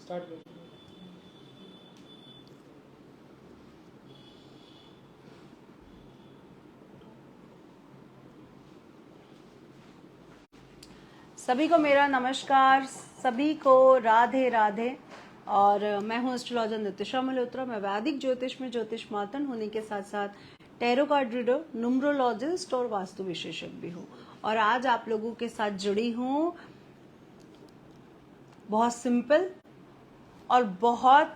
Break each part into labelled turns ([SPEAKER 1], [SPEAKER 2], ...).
[SPEAKER 1] Start कर।
[SPEAKER 2] सभी को मेरा नमस्कार, सभी को राधे राधे। और मैं हूं एस्ट्रोलॉजर नितिशा मल्होत्रा। मैं वैदिक ज्योतिष में ज्योतिष मातन होने के साथ साथ टैरो कार्ड रीडर, न्यूमरोलॉजिस्ट और वास्तु विशेषज्ञ भी हूं। और आज आप लोगों के साथ जुड़ी हूं बहुत सिंपल और बहुत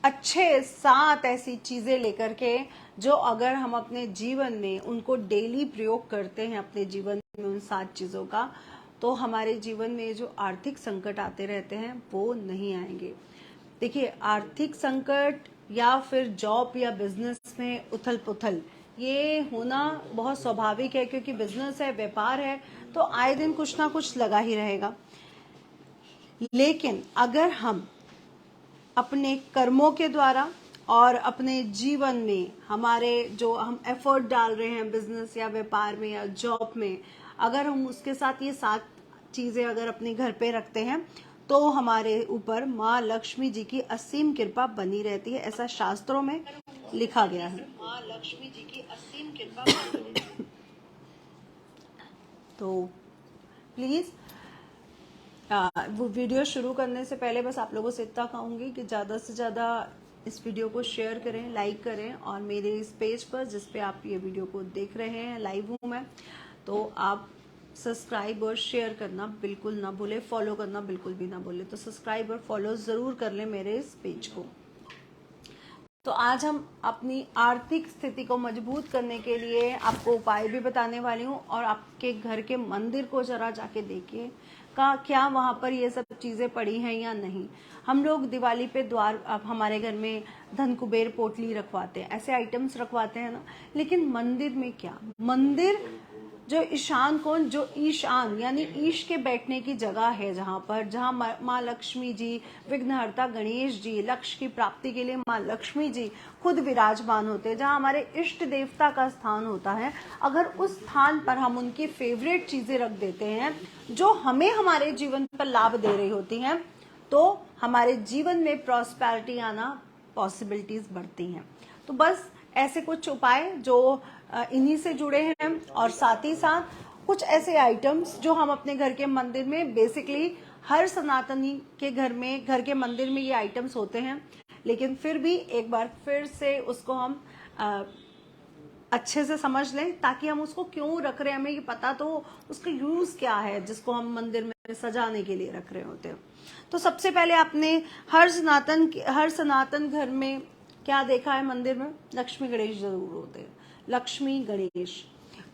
[SPEAKER 2] अच्छे 7 ऐसी चीजें लेकर के जो अगर हम अपने जीवन में उनको डेली प्रयोग करते हैं, अपने जीवन में उन 7 चीजों का, तो हमारे जीवन में जो आर्थिक संकट आते रहते हैं वो नहीं आएंगे। देखिए, आर्थिक संकट या फिर जॉब या बिजनेस में उथल पुथल ये होना बहुत स्वाभाविक है, क्योंकि बिजनेस है, व्यापार है, तो आए दिन कुछ ना कुछ लगा ही रहेगा। लेकिन अगर हम अपने कर्मों के द्वारा और अपने जीवन में हमारे जो हम एफर्ट डाल रहे हैं बिजनेस या व्यापार में या जॉब में, अगर हम उसके साथ ये 7 चीजें अगर अपने घर पे रखते हैं तो हमारे ऊपर माँ लक्ष्मी जी की असीम कृपा बनी रहती है। ऐसा शास्त्रों में लिखा गया है। माँ लक्ष्मी जी की असीम कृपा बनी रहती है। तो प्लीज वो वीडियो शुरू करने से पहले बस आप लोगों से इतना कहूंगी कि ज़्यादा से ज़्यादा इस वीडियो को शेयर करें, लाइक करें, और मेरे इस पेज पर जिस पे आप ये वीडियो को देख रहे हैं, लाइव हूँ मैं, तो आप सब्सक्राइब और शेयर करना बिल्कुल ना भूले, फॉलो करना बिल्कुल भी ना भूले। तो सब्सक्राइब और फॉलो ज़रूर कर लें मेरे इस पेज को। तो आज हम अपनी आर्थिक स्थिति को मजबूत करने के लिए आपको उपाय भी बताने वाली हूँ, और आपके घर के मंदिर को जरा जाके देखिए का क्या वहां पर ये सब चीजें पड़ी हैं या नहीं। हम लोग दिवाली पे द्वार, अब हमारे घर में धन कुबेर पोटली रखवाते हैं, ऐसे आइटम्स रखवाते हैं ना, लेकिन मंदिर में क्या, मंदिर जो ईशान कोण, जो ईशान यानी ईश के बैठने की जगह है, जहाँ माँ लक्ष्मी जी, विघ्नहर्ता गणेश जी, लक्ष्य की प्राप्ति के लिए माँ लक्ष्मी जी खुद विराजमान होते हैं, जहाँ हमारे इष्ट देवता का स्थान होता है, अगर उस स्थान पर हम उनकी फेवरेट चीजें रख देते हैं जो हमें हमारे जीवन पर लाभ दे रही होती हैं, तो हमारे जीवन में प्रॉस्पेरिटी आना पॉसिबिलिटीज बढ़ती हैं। तो बस ऐसे कुछ उपाय जो इन्हीं से जुड़े हैं, और साथ ही साथ कुछ ऐसे आइटम्स जो हम अपने घर के मंदिर में, बेसिकली हर सनातनी के घर में, घर के मंदिर में ये आइटम्स होते हैं, लेकिन फिर भी एक बार फिर से उसको हम अच्छे से समझ लें, ताकि हम उसको क्यों रख रहे हैं, हमें ये पता तो उसका यूज क्या है जिसको हम मंदिर में सजाने के लिए रख रहे होते हैं। तो सबसे पहले आपने हर सनातन घर में क्या देखा है, मंदिर में लक्ष्मी गणेश जरूर होते हैं। लक्ष्मी गणेश,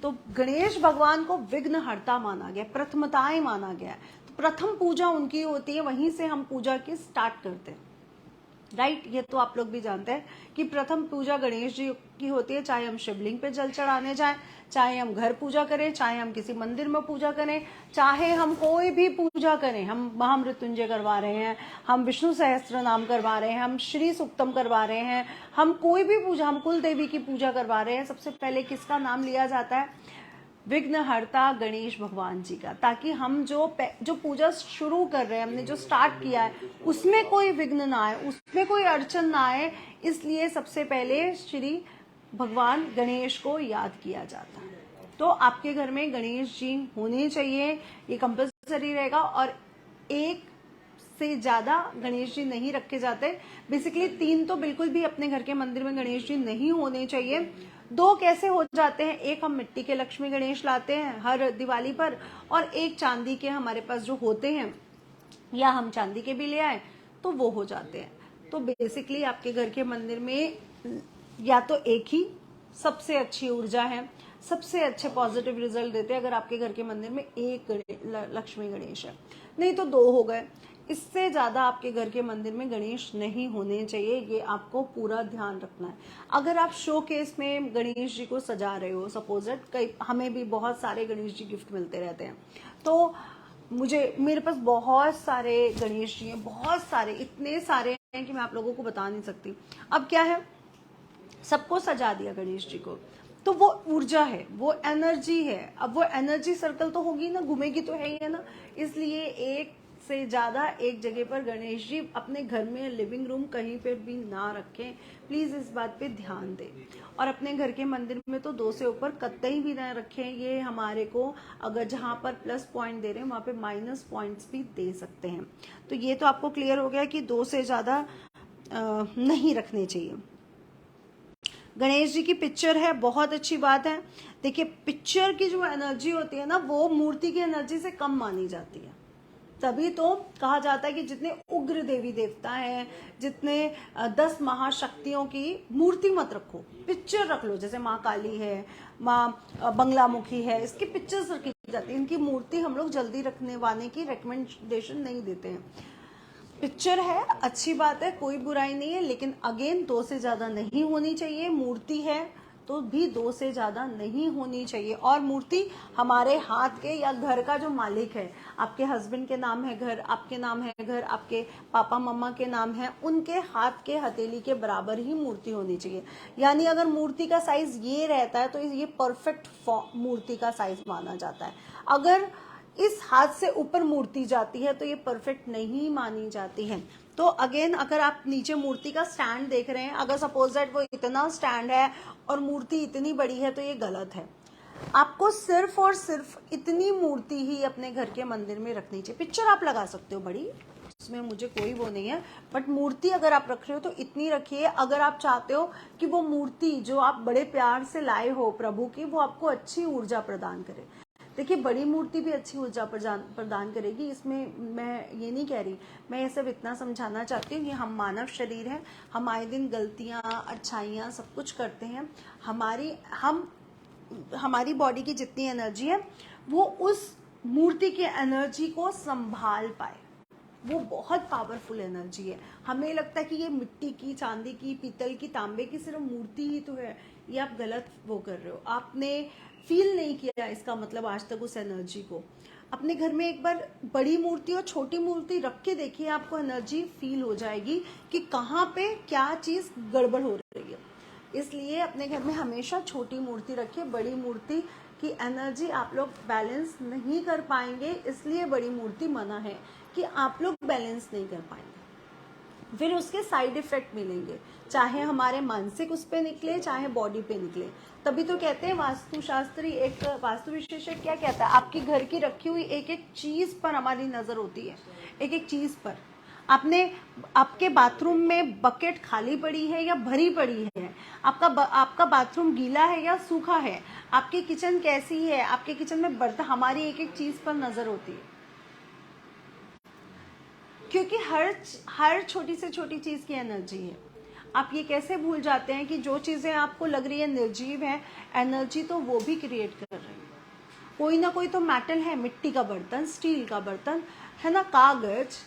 [SPEAKER 2] तो गणेश भगवान को विघ्नहर्ता माना गया, प्रथमताएं माना गया है, तो प्रथम पूजा उनकी होती है, वहीं से हम पूजा की स्टार्ट करते हैं, राइट। ये तो आप लोग भी जानते हैं कि प्रथम पूजा गणेश जी की होती है, चाहे हम शिवलिंग पे जल चढ़ाने जाएं, चाहे हम घर पूजा करें, चाहे हम किसी मंदिर में पूजा करें, चाहे हम कोई भी पूजा करें, हम महामृत्युंजय करवा रहे हैं, हम विष्णु सहस्त्र नाम करवा रहे हैं, हम श्री सूक्तम करवा रहे हैं, हम कोई भी पूजा, हम कुल देवी की पूजा करवा रहे हैं, सबसे पहले किसका नाम लिया जाता है, विघ्नहर्ता गणेश भगवान जी का, ताकि हम जो पूजा शुरू कर रहे हैं, हमने जो स्टार्ट किया है, उसमें कोई विघ्न ना आए, उसमें कोई अड़चन ना आए, इसलिए सबसे पहले श्री भगवान गणेश को याद किया जाता है। तो आपके घर में गणेश जी होने चाहिए, ये कंपल्सरी रहेगा, और एक से ज्यादा गणेश जी नहीं रखे जाते। बेसिकली 3 तो बिल्कुल भी अपने घर के मंदिर में गणेश जी नहीं होने चाहिए। 2 कैसे हो जाते हैं, एक हम मिट्टी के लक्ष्मी गणेश लाते हैं हर दिवाली पर, और एक चांदी के हमारे पास जो होते हैं, या हम चांदी के भी ले आए तो वो हो जाते हैं। तो बेसिकली आपके घर के मंदिर में या तो एक ही सबसे अच्छी ऊर्जा है, सबसे अच्छे पॉजिटिव रिजल्ट देते हैं अगर आपके घर के मंदिर में एक लक्ष्मी गणेश है, नहीं तो 2 हो गए। इससे ज्यादा आपके घर के मंदिर में गणेश नहीं होने चाहिए, ये आपको पूरा ध्यान रखना है। अगर आप शो केस में गणेश जी को सजा रहे हो, सपोज इट, हमें भी बहुत सारे गणेश जी गिफ्ट मिलते रहते हैं, तो मेरे पास बहुत सारे गणेश जी हैं, बहुत सारे, इतने सारे हैं कि मैं आप लोगों को बता नहीं सकती। अब क्या है, सबको सजा दिया गणेश जी को, तो वो ऊर्जा है, वो एनर्जी है, अब वो एनर्जी सर्कल तो होगी ना, घूमेगी तो है ही है ना, इसलिए एक से ज्यादा एक जगह पर गणेश जी अपने घर में, लिविंग रूम कहीं पर भी ना रखें। प्लीज इस बात पे ध्यान दें। और अपने घर के मंदिर में तो 2 से ऊपर कतई भी ना रखें। ये हमारे को अगर जहां पर प्लस पॉइंट दे रहे हैं वहां पे माइनस पॉइंट्स भी दे सकते हैं। तो ये तो आपको क्लियर हो गया कि 2 से ज्यादा नहीं रखने चाहिए। गणेश जी की पिक्चर है, बहुत अच्छी बात है। देखिए पिक्चर की जो एनर्जी होती है ना, वो मूर्ति की एनर्जी से कम मानी जाती है। तभी तो कहा जाता है कि जितने उग्र देवी देवता हैं, जितने 10 महाशक्तियों की मूर्ति मत रखो, पिक्चर रख लो। जैसे माँ काली है, माँ बंगलामुखी है, इसकी पिक्चर्स रखी जाती है। इनकी मूर्ति हम लोग जल्दी रखने वाले की रिकमेंडेशन नहीं देते हैं। पिक्चर है, अच्छी बात है, कोई बुराई नहीं है, लेकिन अगेन 2 से ज्यादा नहीं होनी चाहिए। मूर्ति है तो भी 2 से ज्यादा नहीं होनी चाहिए। और मूर्ति हमारे हाथ के या घर का जो मालिक है, आपके हस्बैंड के नाम है घर, आपके नाम है घर, आपके पापा मम्मा के नाम है, उनके हाथ के हथेली के बराबर ही मूर्ति होनी चाहिए। यानी अगर मूर्ति का साइज ये रहता है तो ये परफेक्ट मूर्ति का साइज माना जाता है। अगर इस हाथ से ऊपर मूर्ति जाती है तो ये परफेक्ट नहीं मानी जाती है। तो अगेन अगर आप नीचे मूर्ति का स्टैंड देख रहे हैं, अगर सपोज दैट वो इतना स्टैंड है और मूर्ति इतनी बड़ी है तो ये गलत है। आपको सिर्फ और सिर्फ इतनी मूर्ति ही अपने घर के मंदिर में रखनी चाहिए। पिक्चर आप लगा सकते हो बड़ी, उसमें मुझे कोई वो नहीं है, बट मूर्ति अगर आप रख रहे हो तो इतनी रखिए। अगर आप चाहते हो कि वो मूर्ति जो आप बड़े प्यार से लाए हो प्रभु की, वो आपको अच्छी ऊर्जा प्रदान करे। देखिए बड़ी मूर्ति भी अच्छी ऊर्जा प्रदान करेगी, इसमें मैं ये नहीं कह रही। मैं ये सब इतना समझाना चाहती हूँ कि हम मानव शरीर हैं, हम आए दिन गलतियाँ, अच्छाइयाँ सब कुछ करते हैं। हमारी बॉडी की जितनी एनर्जी है वो उस मूर्ति की एनर्जी को संभाल पाए। वो बहुत पावरफुल एनर्जी है। हमें लगता है कि ये मिट्टी की, चांदी की, पीतल की, तांबे की सिर्फ मूर्ति ही तो है। ये आप गलत वो कर रहे हो। आपने फील नहीं किया इसका मतलब आज तक उस एनर्जी को। अपने घर में एक बार बड़ी मूर्ति और छोटी मूर्ति रख के देखिए, आपको एनर्जी फील हो जाएगी कि कहाँ पे क्या चीज गड़बड़ हो रही है। इसलिए अपने घर में हमेशा छोटी मूर्ति रखिए। बड़ी मूर्ति की एनर्जी आप लोग बैलेंस नहीं कर पाएंगे, इसलिए बड़ी मूर्ति मना है कि आप लोग बैलेंस नहीं कर पाएंगे, फिर उसके साइड इफेक्ट मिलेंगे, चाहे हमारे मानसिक उस पे निकले, चाहे बॉडी पे निकले। तभी तो कहते हैं वास्तुशास्त्री, एक वास्तु विशेषज्ञ क्या कहता है, आपकी घर की रखी हुई एक एक चीज पर हमारी नजर होती है। एक एक चीज पर आपके बाथरूम में बकेट खाली पड़ी है या भरी पड़ी है, आपका बाथरूम गीला है या सूखा है, आपकी किचन कैसी है, आपके किचन में बर्तन, हमारी एक एक चीज पर नजर होती है। क्योंकि हर छोटी से छोटी चीज की एनर्जी है। आप ये कैसे भूल जाते हैं कि जो चीजें आपको लग रही है निर्जीव है, एनर्जी तो वो भी क्रिएट कर रही है। कोई ना कोई तो मेटल है, मिट्टी का बर्तन, स्टील का बर्तन है ना, कागज,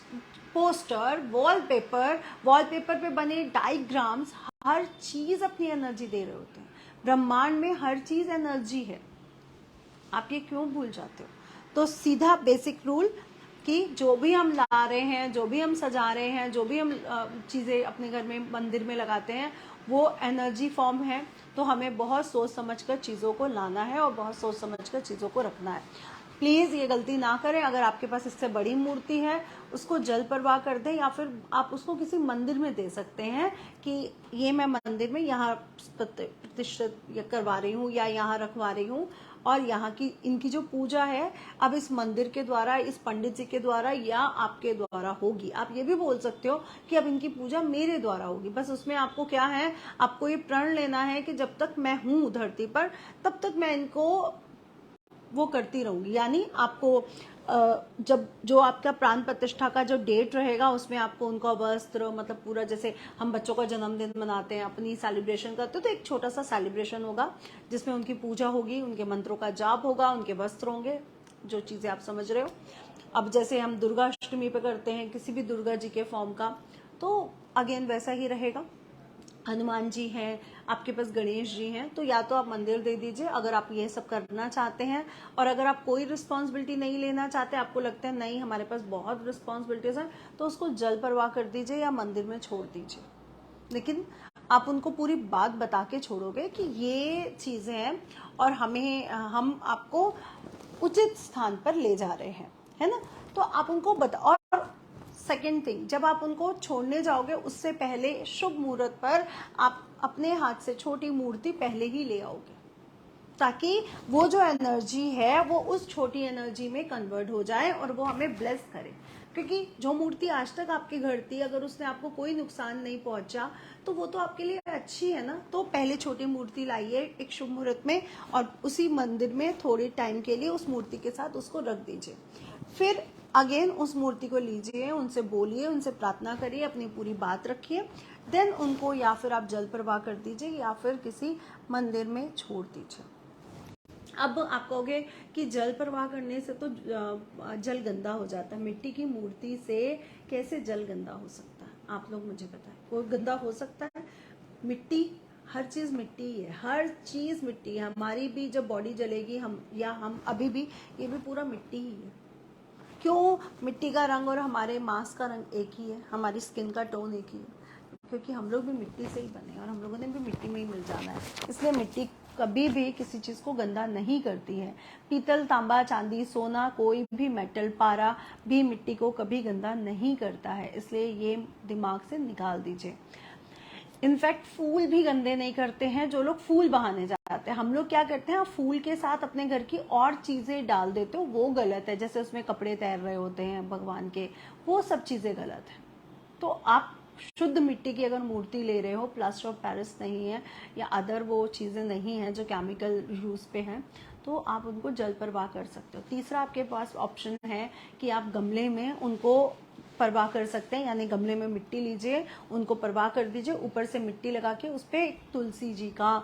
[SPEAKER 2] पोस्टर, वॉलपेपर पे बने डायग्राम्स, हर चीज अपनी एनर्जी दे रहे होते हैं। ब्रह्मांड में हर चीज एनर्जी है। आप ये क्यों भूल जाते हो? तो सीधा बेसिक रूल कि जो भी हम ला रहे हैं, जो भी हम सजा रहे हैं, जो भी हम चीजें अपने घर में मंदिर में लगाते हैं, वो एनर्जी फॉर्म है। तो हमें बहुत सोच समझकर चीजों को लाना है और बहुत सोच समझकर चीजों को रखना है। प्लीज ये गलती ना करें। अगर आपके पास इससे बड़ी मूर्ति है, उसको जल प्रवाह कर दें, या फिर आप उसको किसी मंदिर में दे सकते हैं कि ये मैं मंदिर में यहाँ प्रतिष्ठित करवा रही हूँ या यहाँ रखवा रही हूँ, और यहाँ की इनकी जो पूजा है अब इस मंदिर के द्वारा, इस पंडित जी के द्वारा या आपके द्वारा होगी। आप ये भी बोल सकते हो कि अब इनकी पूजा मेरे द्वारा होगी। बस उसमें आपको क्या है, आपको ये प्रण लेना है कि जब तक मैं हूं धरती पर तब तक मैं इनको वो करती रहूंगी। यानी आपको जब जो आपका प्राण प्रतिष्ठा का जो डेट रहेगा उसमें आपको उनका वस्त्र, मतलब पूरा, जैसे हम बच्चों का जन्मदिन मनाते हैं, अपनी सेलिब्रेशन करते हैं, तो एक छोटा सा सेलिब्रेशन होगा जिसमें उनकी पूजा होगी, उनके मंत्रों का जाप होगा, उनके वस्त्र होंगे, जो चीजें आप समझ रहे हो। अब जैसे हम दुर्गा अष्टमी पे करते हैं किसी भी दुर्गा जी के फॉर्म का, तो अगेन वैसा ही रहेगा। हनुमान जी हैं, आपके पास गणेश जी हैं, तो या तो आप मंदिर दे दीजिए अगर आप ये सब करना चाहते हैं। और अगर आप कोई रिस्पॉन्सिबिलिटी नहीं लेना चाहते, आपको लगता है नहीं हमारे पास बहुत रिस्पॉन्सिबिलिटीज हैं, तो उसको जल प्रवाह कर दीजिए या मंदिर में छोड़ दीजिए। लेकिन आप उनको पूरी बात बता के छोड़ोगे कि ये चीजें हैं और हम आपको उचित स्थान पर ले जा रहे हैं, है ना। तो आप उनको और सेकेंड थिंग, जब आप उनको छोड़ने जाओगे उससे पहले शुभ मुहूर्त पर आप अपने हाथ से छोटी मूर्ति पहले ही ले आओगे, ताकि वो जो एनर्जी है वो उस छोटी एनर्जी में कन्वर्ट हो जाए और वो हमें ब्लेस करे। क्योंकि जो मूर्ति आज तक आपके घर थी, अगर उसने आपको कोई नुकसान नहीं पहुंचा तो वो तो आपके लिए अच्छी है ना। तो पहले छोटी मूर्ति लाइए एक शुभ मुहूर्त में और उसी मंदिर में थोड़े टाइम के लिए उस मूर्ति के साथ उसको रख दीजिए। फिर अगेन उस मूर्ति को लीजिए, उनसे बोलिए, उनसे प्रार्थना करिए, अपनी पूरी बात रखिए, देन उनको या फिर आप जल प्रवाह कर दीजिए या फिर किसी मंदिर में छोड़ दीजिए। अब आप कहोगे कि जल प्रवाह करने से तो जल गंदा हो जाता है, मिट्टी की मूर्ति से कैसे जल गंदा हो सकता है? आप लोग मुझे बताएं, कोई गंदा हो सकता है? मिट्टी, हर चीज मिट्टी ही है, हर चीज मिट्टी है। हमारी भी जब बॉडी जलेगी, हम अभी भी, ये भी पूरा मिट्टी ही है। क्यों? मिट्टी का रंग और हमारे मांस का रंग एक ही है, हमारी स्किन का टोन एक ही है, क्योंकि हम लोग भी मिट्टी से ही बने और हम लोगों ने भी मिट्टी में ही मिल जाना है। इसलिए मिट्टी कभी भी किसी चीज को गंदा नहीं करती है। पीतल, तांबा, चांदी, सोना, कोई भी मेटल, पारा भी मिट्टी को कभी गंदा नहीं करता है, इसलिए ये दिमाग से निकाल दीजिए। इनफैक्ट फूल भी गंदे नहीं करते हैं जो लोग फूल बहाने जाते हैं। हम लोग क्या करते हैं, फूल के साथ अपने घर की और चीजें डाल देते हो, वो गलत है। जैसे उसमें कपड़े तैर रहे होते हैं भगवान के, वो सब चीजें गलत है। तो आप शुद्ध मिट्टी की अगर मूर्ति ले रहे हो, प्लास्टर ऑफ पेरिस नहीं है या अदर वो चीजें नहीं है जो केमिकल यूज पे हैं, तो आप उनको जल प्रवाह कर सकते हो। तीसरा आपके पास ऑप्शन है कि आप गमले में उनको प्रवाह कर सकते हैं, यानी गमले में मिट्टी लीजिए, उनको प्रवाह कर दीजिए, ऊपर से मिट्टी लगा के उस पर तुलसी जी का,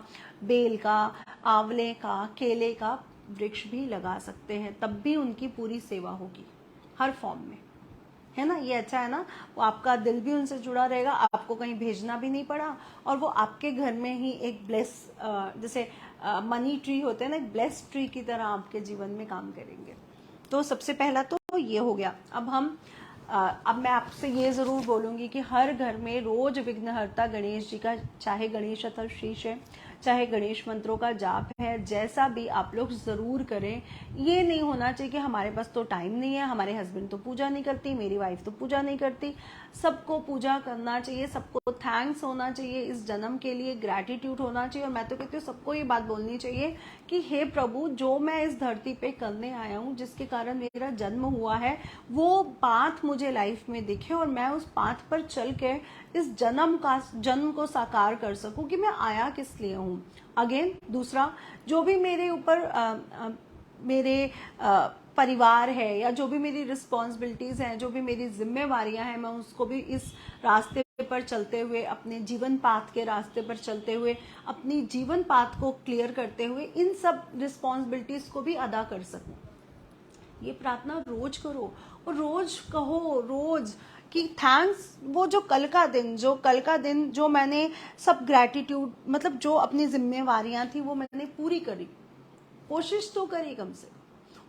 [SPEAKER 2] बेल का, आंवले का, केले का वृक्ष भी लगा सकते हैं, तब भी उनकी पूरी सेवा होगी हर फॉर्म में, है ना। ये अच्छा है ना, वो आपका दिल भी उनसे जुड़ा रहेगा, आपको कहीं भेजना भी नहीं पड़ा, और वो आपके घर में ही एक ब्लेस, जैसे मनी ट्री होते हैं ना, एक ब्लेस ट्री की तरह आपके जीवन में काम करेंगे। तो सबसे पहला तो ये हो गया। अब मैं आपसे ये जरूर बोलूंगी कि हर घर में रोज विघ्नहर्ता गणेश जी का, चाहे गणेश शीश है, चाहे गणेश मंत्रों का जाप है, जैसा भी आप लोग जरूर करें। ये नहीं होना चाहिए कि हमारे पास तो टाइम नहीं है, हमारे हस्बैंड तो पूजा नहीं करती, मेरी वाइफ तो पूजा नहीं करती। सबको पूजा करना चाहिए, सबको थैंक्स होना चाहिए इस जन्म के लिए, ग्रैटिट्यूड होना चाहिए। और मैं तो कहती हूँ सबको ये बात बोलनी चाहिए कि हे प्रभु, जो मैं इस धरती पे करने आया हूँ, जिसके कारण मेरा जन्म हुआ है, वो बात मुझे लाइफ में दिखे और मैं उस पाथ पर चल के इस जन्म को साकार कर सकूं कि मैं आया किस लिए हूं। अगेन दूसरा, जो भी मेरे ऊपर मेरे परिवार है या जो भी मेरी रिस्पॉन्सिबिलिटीज हैं, जो भी मेरी जिम्मेवारियां हैं, मैं उसको भी इस रास्ते पर चलते हुए, अपने जीवन पाथ के रास्ते पर चलते हुए, अपनी जीवन पाथ को क्लियर करते हुए इन सब रिस्पॉन्सिबिलिटीज को भी अदा कर सकूं। ये प्रार्थना रोज करो और रोज कहो, रोज कि थैंक्स, वो जो कल का दिन जो मैंने सब ग्रैटिट्यूड, मतलब जो अपनी जिम्मेवारियां थी वो मैंने पूरी करी, कोशिश तो करी कम से कम।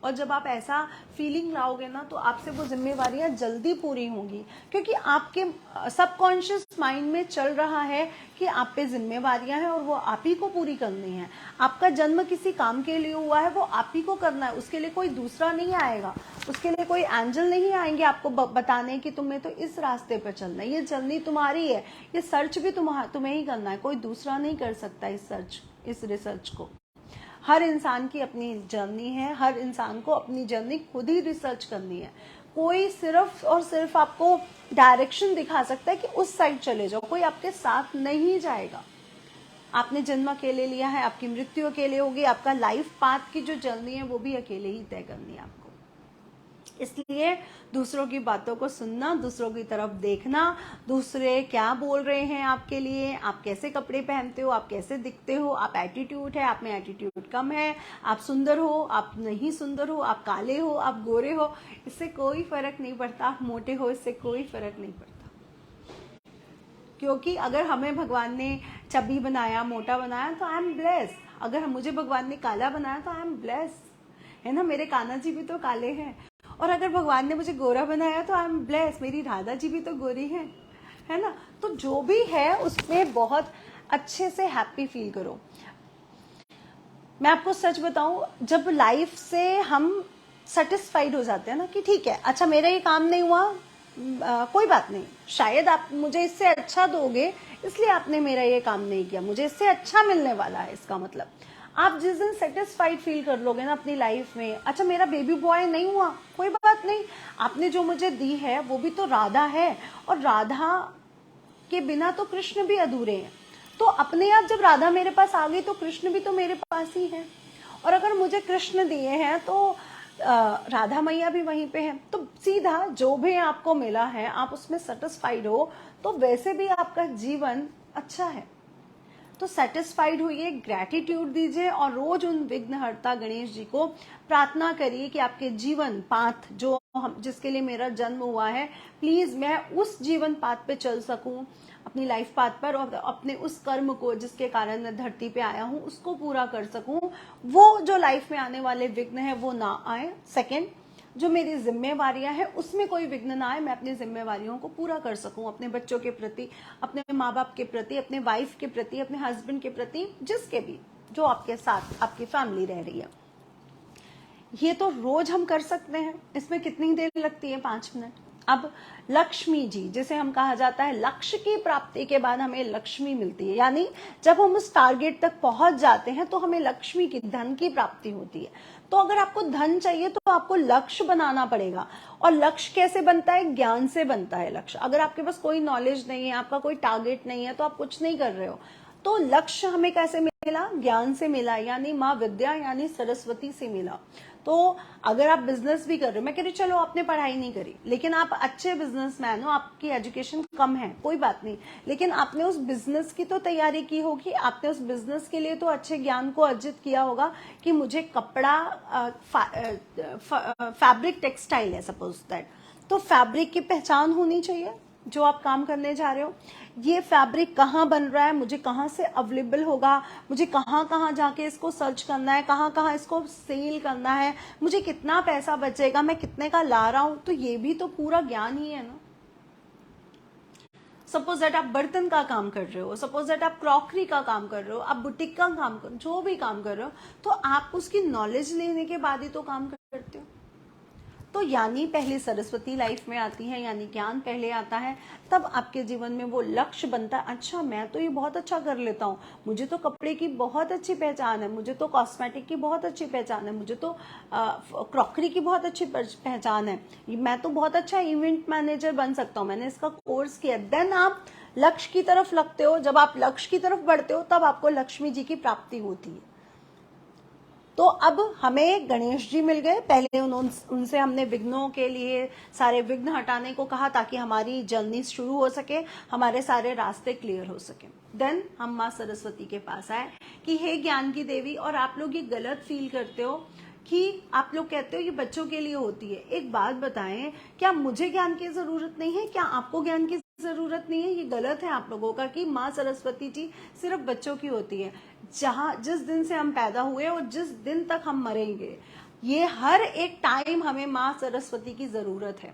[SPEAKER 2] और जब आप ऐसा फीलिंग लाओगे ना, तो आपसे वो जिम्मेवारियां जल्दी पूरी होंगी, क्योंकि आपके सबकॉन्शियस माइंड में चल रहा है कि आप पे जिम्मेवारियां हैं और वो आप ही को पूरी करनी है। आपका जन्म किसी काम के लिए हुआ है, वो आप ही को करना है, उसके लिए कोई दूसरा नहीं आएगा, उसके लिए कोई एंजल नहीं आएंगे आपको बताने कि तुम्हें तो इस रास्ते पर चलना है, ये जर्नी तुम्हारी है, ये सर्च भी तुम्हें ही करना है, कोई दूसरा नहीं कर सकता इस रिसर्च को। हर इंसान की अपनी जर्नी है, हर इंसान को अपनी जर्नी खुद ही रिसर्च करनी है। कोई सिर्फ और सिर्फ आपको डायरेक्शन दिखा सकता है कि उस साइड चले जाओ, कोई आपके साथ नहीं जाएगा। आपने जन्म अकेले लिया है, आपकी मृत्यु अकेले होगी, आपका लाइफ पाथ की जो जर्नी है वो भी अकेले ही तय करनी है आपको। इसलिए दूसरों की बातों को सुनना, दूसरों की तरफ देखना, दूसरे क्या बोल रहे हैं आपके लिए, आप कैसे कपड़े पहनते हो, आप कैसे दिखते हो, आप एटीट्यूड है, आप में एटीट्यूड कम है, आप सुंदर हो, आप नहीं सुंदर हो, आप काले हो, आप गोरे हो, इससे कोई फर्क नहीं पड़ता, आप मोटे हो, इससे कोई फर्क नहीं पड़ता। क्योंकि अगर हमें भगवान ने चबी बनाया, मोटा बनाया, तो आई एम ब्लेस। अगर मुझे भगवान ने काला बनाया तो आई एम ब्लेस, है ना। मेरे कान्हा जी भी तो काले हैं। और अगर भगवान ने मुझे गोरा बनाया तो आई एम ब्लेस, मेरी राधा जी भी तो गोरी है ना। तो जो भी है उसमें बहुत अच्छे से हैप्पी फील करो। मैं आपको सच बताऊं, जब लाइफ से हम सेटिस्फाइड हो जाते हैं ना कि ठीक है, अच्छा मेरा ये काम नहीं हुआ, कोई बात नहीं, शायद आप मुझे इससे अच्छा दोगे इसलिए आपने मेरा ये काम नहीं किया, मुझे इससे अच्छा मिलने वाला है। इसका मतलब आप जिस दिन सेटिस्फाइड फील कर लोगे ना अपनी लाइफ में, अच्छा मेरा बेबी बॉय नहीं हुआ, कोई बात नहीं, आपने जो मुझे दी है वो भी तो राधा है, और राधा के बिना तो कृष्ण भी अधूरे हैं। तो अपने आप जब राधा मेरे पास आ गई तो कृष्ण भी तो मेरे पास ही है, और अगर मुझे कृष्ण दिए हैं तो राधा मैया भी वहीं पे है। तो सीधा जो भी आपको मिला है आप उसमें सेटिस्फाइड हो तो वैसे भी आपका जीवन अच्छा है। तो सेटिस्फाइड होइए, ग्रैटिट्यूड दीजिए, और रोज उन विघ्नहर्ता गणेश जी को प्रार्थना करिए कि आपके जीवन पाथ जो जिसके लिए मेरा जन्म हुआ है, प्लीज मैं उस जीवन पाथ पे चल सकूं, अपनी लाइफ पाथ पर, और अपने उस कर्म को जिसके कारण मैं धरती पे आया हूं उसको पूरा कर सकूं। वो जो लाइफ में आने वाले विघ्न है वो ना आए। सेकेंड, जो मेरी जिम्मेवारियां हैं उसमें कोई विघ्न ना आए, मैं अपनी जिम्मेवारियों को पूरा कर सकूं, अपने बच्चों के प्रति, अपने माँ बाप के प्रति, अपने वाइफ के प्रति, अपने हस्बैंड के प्रति, जिसके भी जो आपके साथ आपकी फैमिली रह रही है। ये तो रोज हम कर सकते हैं। इसमें कितनी देर लगती है? 5 मिनट। अब लक्ष्मी जी, जिसे हम कहा जाता है लक्ष्य की प्राप्ति के बाद हमें लक्ष्मी मिलती है, यानी जब हम उस टारगेट तक पहुंच जाते हैं तो हमें लक्ष्मी की, धन की प्राप्ति होती है। तो अगर आपको धन चाहिए तो आपको लक्ष्य बनाना पड़ेगा। और लक्ष्य कैसे बनता है? ज्ञान से बनता है लक्ष्य। अगर आपके पास कोई नॉलेज नहीं है, आपका कोई टारगेट नहीं है, तो आप कुछ नहीं कर रहे हो। तो लक्ष्य हमें कैसे मिला? ज्ञान से मिला, यानी माँ विद्या यानी सरस्वती से मिला। तो अगर आप बिजनेस भी कर रहे हो, मैं कह रही चलो आपने पढ़ाई नहीं करी लेकिन आप अच्छे बिजनेसमैन हो, आपकी एजुकेशन कम है, कोई बात नहीं, लेकिन आपने उस बिजनेस की तो तैयारी की होगी, आपने उस बिजनेस के लिए तो अच्छे ज्ञान को अर्जित किया होगा कि मुझे कपड़ा, फैब्रिक टेक्सटाइल है सपोज दैट, तो फैब्रिक की पहचान होनी चाहिए जो आप काम करने जा रहे हो। ये फैब्रिक कहाँ बन रहा है, मुझे कहाँ से अवेलेबल होगा, मुझे कहाँ कहाँ जाके इसको सर्च करना है, कहाँ कहाँ इसको सेल करना है, मुझे कितना पैसा बचेगा, मैं कितने का ला रहा हूं, तो ये भी तो पूरा ज्ञान ही है ना। सपोज दैट आप बर्तन का काम कर रहे हो, सपोज दैट आप क्रॉकरी का काम कर रहे हो, आप बुटीक का काम कर, जो भी काम कर रहे हो, तो आप उसकी नॉलेज लेने के बाद ही तो काम करते हो। तो यानी पहले सरस्वती लाइफ में आती है, यानी ज्ञान पहले आता है, तब आपके जीवन में वो लक्ष्य बनता है। अच्छा मैं तो ये बहुत अच्छा कर लेता हूँ, मुझे तो कपड़े की बहुत अच्छी पहचान है, मुझे तो कॉस्मेटिक की बहुत अच्छी पहचान है, मुझे तो क्रॉकरी की बहुत अच्छी पहचान है, मैं तो बहुत अच्छा इवेंट मैनेजर बन सकता हूँ, मैंने इसका कोर्स किया। देन आप लक्ष्य की तरफ लगते हो। जब आप लक्ष्य की तरफ बढ़ते हो तब आपको लक्ष्मी जी की प्राप्ति होती है। तो अब हमें गणेश जी मिल गए। पहले उनसे हमने विघ्नों के लिए सारे विघ्न हटाने को कहा ताकि हमारी जर्नी शुरू हो सके, हमारे सारे रास्ते क्लियर हो सके। देन हम माँ सरस्वती के पास आए कि हे ज्ञान की देवी, और आप लोग ये गलत फील करते हो कि आप लोग कहते हो ये बच्चों के लिए होती है। एक बात बताएं, क्या मुझे ज्ञान की जरूरत नहीं है? क्या आपको ज्ञान की जरूरत नहीं है? ये गलत है आप लोगों का कि माँ सरस्वती जी सिर्फ बच्चों की होती है। जिस दिन से हम पैदा हुए और जिस दिन तक हम मरेंगे, ये हर एक टाइम हमें माँ सरस्वती की जरूरत है।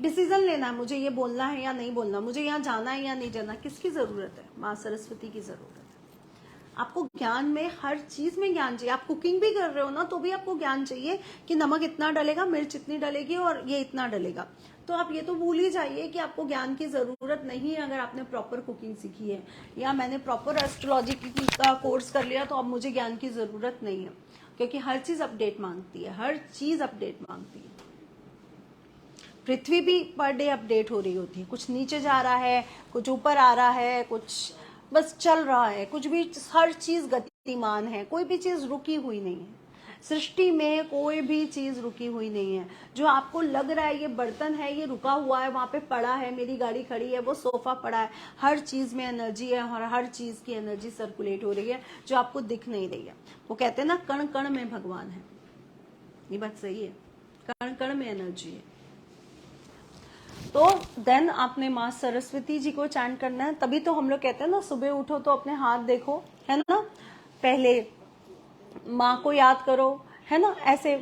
[SPEAKER 2] डिसीजन लेना है, मुझे ये बोलना है या नहीं बोलना, मुझे यहाँ जाना है या नहीं जाना, किसकी जरूरत है? माँ सरस्वती की जरूरत है। आपको ज्ञान में, हर चीज में ज्ञान चाहिए। आप कुकिंग भी कर रहे हो ना तो भी आपको ज्ञान चाहिए कि नमक इतना डलेगा, मिर्च इतनी डलेगी और ये इतना डलेगा। तो आप ये तो भूल ही जाइए कि आपको ज्ञान की जरूरत नहीं है अगर आपने प्रॉपर कुकिंग सीखी है, या मैंने प्रॉपर एस्ट्रोलॉजी का कोर्स कर लिया तो अब मुझे ज्ञान की जरूरत नहीं है। क्योंकि हर चीज अपडेट मांगती है, हर चीज अपडेट मांगती है। पृथ्वी भी पर डे अपडेट हो रही होती है, कुछ नीचे जा रहा है, कुछ ऊपर आ रहा है, कुछ बस चल रहा है, कुछ भी, हर चीज गतिमान है, कोई भी चीज रुकी हुई नहीं है। सृष्टि में कोई भी चीज रुकी हुई नहीं है। जो आपको लग रहा है ये बर्तन है, ये रुका हुआ है, वहां पे पड़ा है, मेरी गाड़ी खड़ी है, वो सोफा पड़ा है, हर चीज में एनर्जी है और हर चीज की एनर्जी सर्कुलेट हो रही है जो आपको दिख नहीं रही है। वो कहते हैं ना, कण कण में भगवान है। ये बात सही है, कण कण में एनर्जी है। तो देन आपने माँ सरस्वती जी को चैंट करना है। तभी तो हम लोग कहते हैं ना, सुबह उठो तो अपने हाथ देखो, है ना, पहले माँ को याद करो, है ना, ऐसे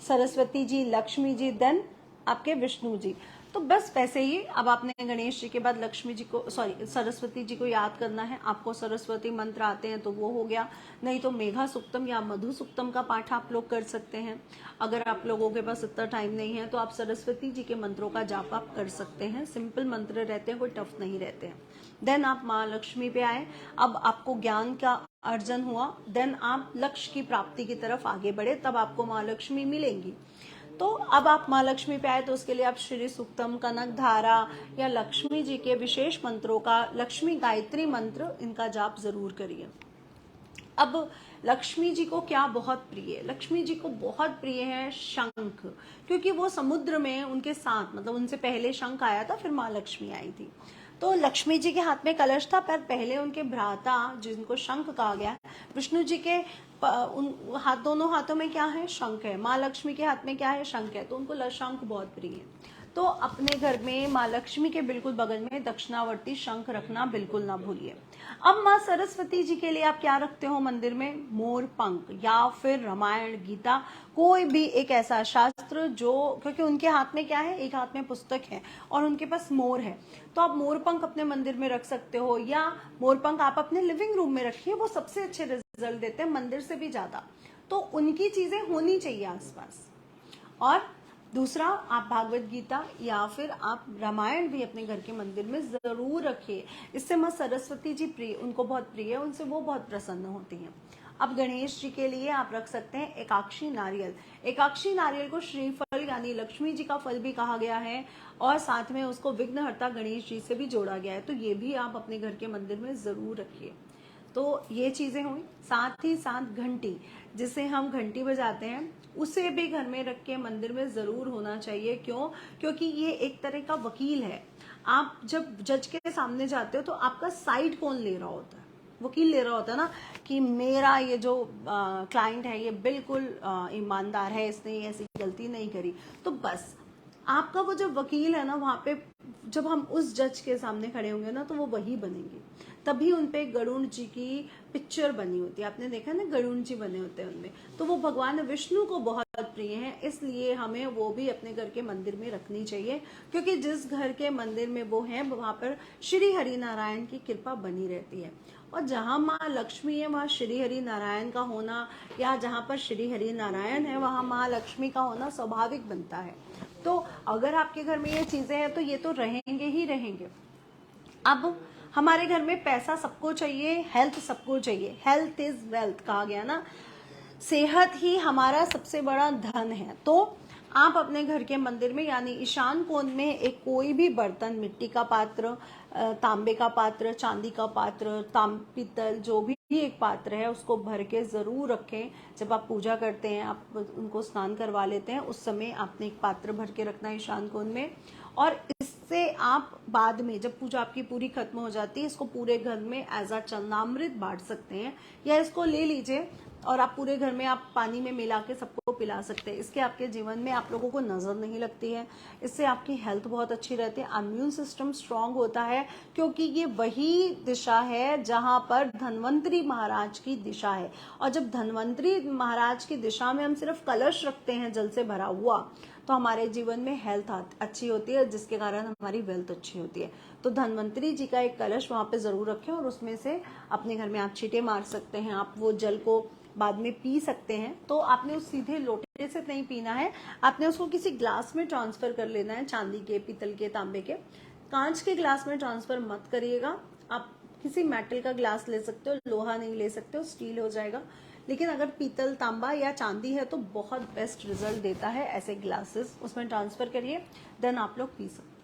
[SPEAKER 2] सरस्वती जी, लक्ष्मी जी, देन आपके विष्णु जी। तो बस वैसे ही अब आपने गणेश जी के बाद लक्ष्मी जी को, सॉरी, सरस्वती जी को याद करना है। आपको सरस्वती मंत्र आते हैं तो वो हो गया, नहीं तो मेघा सुक्तम या मधु सुक्तम का पाठ आप लोग कर सकते हैं। अगर आप लोगों के पास इतना टाइम नहीं है तो आप सरस्वती जी के मंत्रों का जाप आप कर सकते हैं। सिंपल मंत्र रहते हैं, कोई टफ नहीं रहते हैं। देन आप माँ लक्ष्मी पे आए। अब आपको ज्ञान का अर्जन हुआ, देन आप लक्ष्य की प्राप्ति की तरफ आगे बढ़े, तब आपको माँ लक्ष्मी मिलेंगी। तो अब आप माँ लक्ष्मी पे आए तो उसके लिए आप श्री सुक्तम, कनक धारा या लक्ष्मी जी के विशेष मंत्रों का, लक्ष्मी गायत्री मंत्र, इनका जाप जरूर करिए। अब लक्ष्मी जी को क्या बहुत प्रिय है? लक्ष्मी जी को बहुत प्रिय है शंख, क्योंकि वो समुद्र में उनके साथ, मतलब उनसे पहले शंख आया था, फिर माँ लक्ष्मी आई थी। तो लक्ष्मी जी के हाथ में कलश था, पर पहले उनके भ्राता जिनको शंख कहा गया है, विष्णु जी के दोनों हाथों में क्या है? शंख है। माँ लक्ष्मी के हाथ में क्या है? शंख है। तो उनको शंख बहुत प्रिय है। तो अपने घर में माँ लक्ष्मी के बिल्कुल बगल में दक्षिणावर्ती शंख रखना बिल्कुल ना भूलिए। अब माँ सरस्वती जी के लिए आप क्या रखते हो मंदिर में? मोर पंख या फिर रामायण, गीता, कोई भी एक ऐसा शास्त्र जो, क्योंकि उनके हाथ में क्या है? एक हाथ में पुस्तक है और उनके पास मोर है, तो आप मोर पंख अपने मंदिर में रख सकते हो, या मोर पंख आप अपने लिविंग रूम में रखिए, वो सबसे अच्छे रिजल्ट देते हैं, मंदिर से भी ज्यादा। तो उनकी चीजें होनी चाहिए आसपास। और दूसरा, आप भागवत गीता या फिर आप रामायण भी अपने घर के मंदिर में जरूर रखिए। इससे माँ सरस्वती जी प्रिय, उनको बहुत प्रिय है, उनसे वो बहुत प्रसन्न होती हैं। अब गणेश जी के लिए आप रख सकते हैं एकाक्षी नारियल। एकाक्षी नारियल को श्रीफल यानी लक्ष्मी जी का फल भी कहा गया है, और साथ में उसको विघ्नहर्ता गणेश जी से भी जोड़ा गया है, तो ये भी आप अपने घर के मंदिर में जरूर रखिए। तो ये चीजें हुई। साथ ही साथ घंटी, जिसे हम घंटी बजाते हैं, उसे भी घर में रख के मंदिर में जरूर होना चाहिए। क्यों? क्योंकि ये एक तरह का वकील है। आप जब जज के सामने जाते हो तो आपका साइड कौन ले रहा होता है? वकील ले रहा होता है ना, कि मेरा ये जो क्लाइंट है ये बिल्कुल ईमानदार है, इसने ऐसी गलती नहीं करी। तो बस आपका वो जो वकील है ना, वहां पे जब हम उस जज के सामने खड़े होंगे ना, तो वो वही बनेंगे। तभी उनपे गरुण जी की पिक्चर बनी होती है, आपने देखा ना, गरुण जी बने होते हैं उनमें। तो वो भगवान विष्णु को बहुत प्रिय है, इसलिए हमें वो भी अपने घर के मंदिर में रखनी चाहिए, क्योंकि जिस घर के मंदिर में वो है, वहां पर श्री हरि नारायण की कृपा बनी रहती है। और जहां माँ लक्ष्मी है, वहां श्री हरि नारायण का होना, या जहां पर श्री हरि नारायण है, वहां माँ लक्ष्मी का होना स्वाभाविक बनता है। तो अगर आपके घर में ये चीजें हैं तो ये तो रहेंगे ही रहेंगे। अब हमारे घर में पैसा सबको चाहिए, हेल्थ सबको चाहिए, हेल्थ इज वेल्थ कहा गया ना, सेहत ही हमारा सबसे बड़ा धन है। तो आप अपने घर के मंदिर में यानी ईशान कोण में एक कोई भी बर्तन, मिट्टी का पात्र, तांबे का पात्र, चांदी का पात्र, पीतल, जो भी एक पात्र है, उसको भर के जरूर रखें। जब आप पूजा करते हैं, आप उनको स्नान करवा लेते हैं, उस समय आपने एक पात्र भर के रखना है ईशान कोण में। और इससे आप बाद में जब पूजा आपकी पूरी खत्म हो जाती है, इसको पूरे घर में एज अ चरणामृत बांट सकते हैं, या इसको ले लीजिए और आप पूरे घर में आप पानी में मिला के सबको पिला सकते हैं। इसके आपके जीवन में आप लोगों को नजर नहीं लगती है, इससे आपकी हेल्थ बहुत अच्छी रहती है, इम्यून सिस्टम स्ट्रांग होता है, क्योंकि ये वही दिशा है जहां पर धन्वंतरी महाराज की दिशा है। और जब धन्वंतरी महाराज की दिशा में हम सिर्फ कलश रखते हैं जल से भरा हुआ, तो हमारे जीवन में हेल्थ अच्छी होती है, जिसके कारण हमारी वेल्थ अच्छी होती है। तो धन्वंतरी जी का एक कलश वहां पे जरूर रखें, और उसमें से अपने घर में आप छींटे मार सकते हैं, आप वो जल को बाद में पी सकते हैं। तो आपने उस सीधे लोटे से नहीं पीना है, आपने उसको किसी ग्लास में ट्रांसफर कर लेना है, चांदी के, पीतल के, तांबे के। कांच के ग्लास में ट्रांसफर मत करिएगा, आप किसी मेटल का ग्लास ले सकते हो, लोहा नहीं ले सकते हो, स्टील हो जाएगा। लेकिन अगर पीतल, तांबा या चांदी है तो बहुत बेस्ट रिजल्ट देता है ऐसे ग्लासेस, उसमें ट्रांसफर करिए, देन आप लोग पी सकते हैं।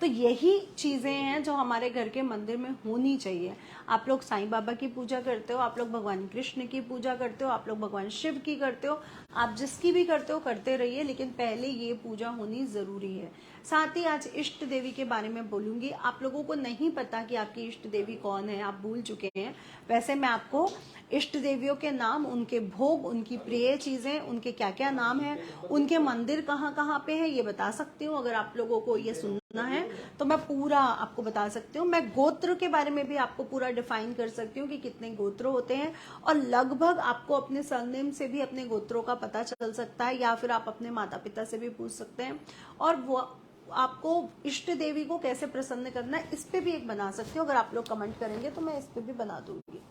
[SPEAKER 2] तो यही चीजें हैं जो हमारे घर के मंदिर में होनी चाहिए। आप लोग साईं बाबा की पूजा करते हो, आप लोग भगवान कृष्ण की पूजा करते हो, आप लोग भगवान शिव की करते हो, आप जिसकी भी करते हो करते रहिए, लेकिन पहले ये पूजा होनी जरूरी है। साथ ही आज इष्ट देवी के बारे में बोलूंगी। आप लोगों को नहीं पता कि आपकी इष्ट देवी कौन है, आप भूल चुके हैं। वैसे मैं आपको इष्ट देवियों के नाम, उनके भोग, उनकी प्रिय चीजें, उनके क्या क्या नाम है, उनके मंदिर कहाँ कहाँ पे है, ये बता सकती हूँ। अगर आप लोगों को ये सुनना है तो मैं पूरा आपको बता सकती हूँ। मैं गोत्र के बारे में भी आपको पूरा डिफाइन कर सकती हूँ कि कितने गोत्र होते हैं, और लगभग आपको अपने सरनेम से भी अपने गोत्रों का पता चल सकता है, या फिर आप अपने माता पिता से भी पूछ सकते हैं। और वो आपको इष्ट देवी को कैसे प्रसन्न करना है, इस पे भी एक बना सकती हूँ। अगर आप लोग कमेंट करेंगे तो मैं इस पे भी बना दूंगी।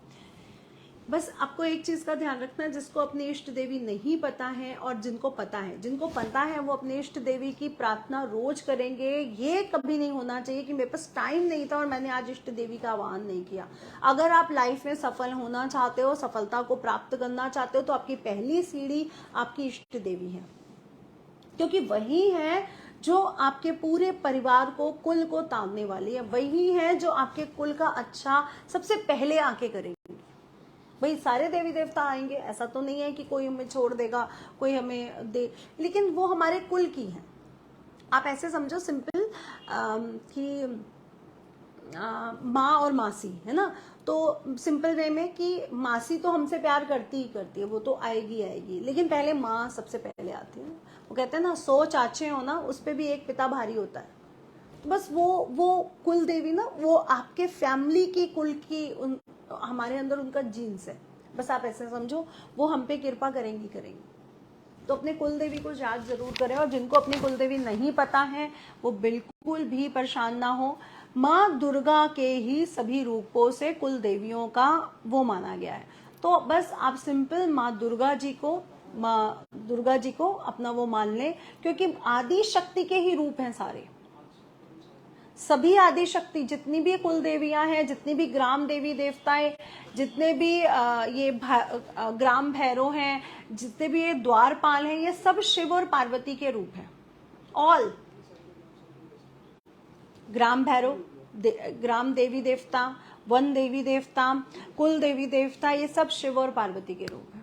[SPEAKER 2] बस आपको एक चीज का ध्यान रखना है, जिसको अपनी इष्ट देवी नहीं पता है और जिनको पता है, जिनको पता है वो अपने इष्ट देवी की प्रार्थना रोज करेंगे। ये कभी नहीं होना चाहिए कि मेरे पास टाइम नहीं था और मैंने आज इष्ट देवी का आह्वान नहीं किया। अगर आप लाइफ में सफल होना चाहते हो, सफलता को प्राप्त करना चाहते हो, तो आपकी पहली सीढ़ी आपकी इष्ट देवी है, क्योंकि वही है जो आपके पूरे परिवार को, कुल को तानने वाली है। वही है जो आपके कुल का अच्छा सबसे पहले आके करेंगे। भाई सारे देवी देवता आएंगे, ऐसा तो नहीं है कि कोई हमें छोड़ देगा, कोई हमें दे, लेकिन वो हमारे कुल की है। आप ऐसे समझो सिंपल कि माँ और मासी है ना, तो सिंपल वे में कि मासी तो हमसे प्यार करती ही करती है, वो तो आएगी आएगी, लेकिन पहले माँ सबसे पहले आती है। वो कहते हैं ना 100 चाचे हो ना, उस पर भी एक पिता भारी होता है। तो बस वो कुल देवी ना, वो आपके फैमिली की कुल की हमारे अंदर उनका जीन्स है। बस आप ऐसे समझो, वो हम पे कृपा करेंगी करेंगी। तो अपने कुल देवी को याद जरूर करें, और जिनको अपनी कुल देवी नहीं पता है वो बिल्कुल भी परेशान ना हो। माँ दुर्गा के ही सभी रूपों से कुल देवियों का वो माना गया है। तो बस आप सिंपल माँ दुर्गा जी को अपना वो मान लें, क्योंकि आदि शक्ति के ही रूप हैं सारे। सभी आदि शक्ति, जितनी भी कुल देवियां हैं, जितनी भी ग्राम देवी देवताएं, जितने भी ये ग्राम भैरव हैं, जितने भी ये द्वारपाल हैं, ये सब शिव और पार्वती के रूप हैं। ऑल ग्राम भैरव, ग्राम देवी देवता, वन देवी देवता, कुल देवी देवता, ये सब शिव और पार्वती के रूप हैं।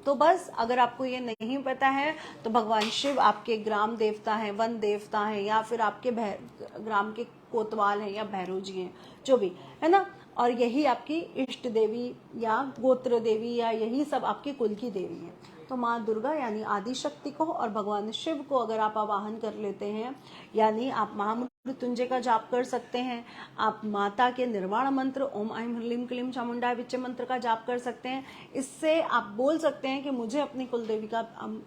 [SPEAKER 2] तो बस अगर आपको ये नहीं पता है तो भगवान शिव आपके ग्राम देवता है, वन देवता है, या फिर आपके ग्राम के कोतवाल हैं या भैरव जी हैं, जो भी है ना, और यही आपकी इष्ट देवी या गोत्र देवी, या यही सब आपकी कुल की देवी है। तो माँ दुर्गा यानी आदि शक्ति को और भगवान शिव को अगर आप आवाहन कर लेते हैं, यानी आप महामृत्युंजय का जाप कर सकते हैं, आप माता के निर्वाण मंत्र ओम ऐं ह्रीं क्लीं चामुंडाय विच्चे मंत्र का जाप कर सकते हैं। इससे आप बोल सकते हैं कि मुझे अपनी कुल देवी का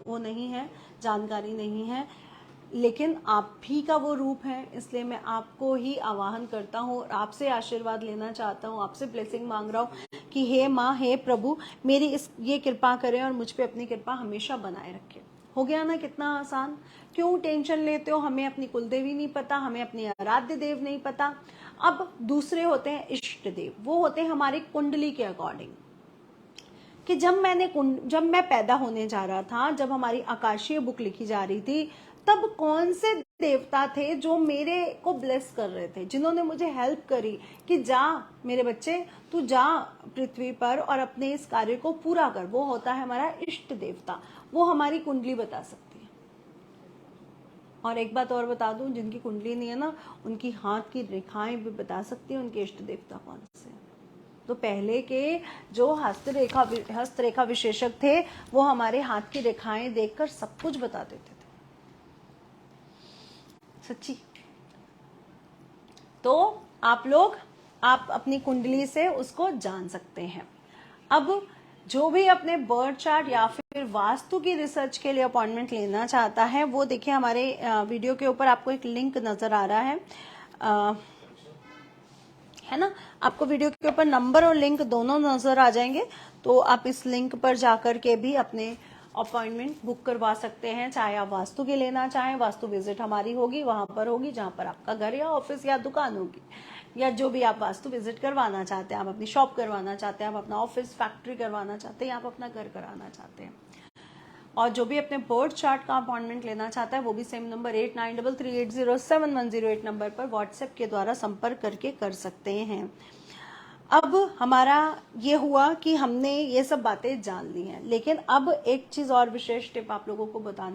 [SPEAKER 2] वो नहीं है, जानकारी नहीं है, लेकिन आप भी का वो रूप है, इसलिए मैं आपको ही आवाहन करता हूँ और आपसे आशीर्वाद लेना चाहता हूँ, आपसे ब्लेसिंग मांग रहा हूँ कि हे माँ, हे प्रभु, मेरी ये कृपा करें और मुझ पे अपनी कृपा हमेशा बनाए रखें। हो गया ना कितना आसान? क्यों टेंशन लेते हो? हमें अपनी कुलदेवी नहीं पता, हमें अपनी आराध्य देव नहीं पता। अब दूसरे होते हैं इष्ट देव, वो होते हैं हमारी कुंडली के अकॉर्डिंग, कि जब मैं पैदा होने जा रहा था, जब हमारी आकाशीय बुक लिखी जा रही थी, तब कौन से देवता थे जो मेरे को ब्लेस कर रहे थे, जिन्होंने मुझे हेल्प करी कि जा मेरे बच्चे, तू जा पृथ्वी पर और अपने इस कार्य को पूरा कर। वो होता है हमारा इष्ट देवता, वो हमारी कुंडली बता सकती है। और एक बात और बता दूं, जिनकी कुंडली नहीं है ना, उनकी हाथ की रेखाएं भी बता सकती है उनके इष्ट देवता कौन से। तो पहले के जो हस्तरेखा विशेषज्ञ थे, वो हमारे हाथ की रेखाएं देखकर सब कुछ बता देते थे, सच्ची। तो आप अपनी कुंडली से उसको जान सकते हैं। अब जो भी अपने बर्थ चार्ट या फिर वास्तु की रिसर्च के लिए अपॉइंटमेंट लेना चाहता है, वो देखिए हमारे वीडियो के ऊपर आपको एक लिंक नजर आ रहा है ना, आपको वीडियो के ऊपर नंबर और लिंक दोनों नजर आ जाएंगे। तो आप इस लिंक पर जाकर के भी अपने अपॉइंटमेंट बुक करवा सकते हैं, चाहे आप वास्तु की लेना चाहें। वास्तु विजिट हमारी होगी, वहां पर होगी जहां पर आपका घर या ऑफिस या दुकान होगी, या जो भी आप वास्तु विजिट करवाना चाहते हैं, आप अपनी शॉप करवाना चाहते हैं, आप अपना ऑफिस फैक्ट्री करवाना चाहते हैं, आप अपना घर कराना चाहते हैं। और जो भी अपने बर्थ चार्ट का अपॉइंटमेंट लेना चाहता है, वो भी सेम नंबर 8933807108 नंबर पर व्हाट्सएप के द्वारा संपर्क करके कर सकते हैं। अब हमारा ये हुआ कि हमने ये सब बातें जान ली हैं, लेकिन अब एक चीज और विशेष टिप आप लोगों को बताने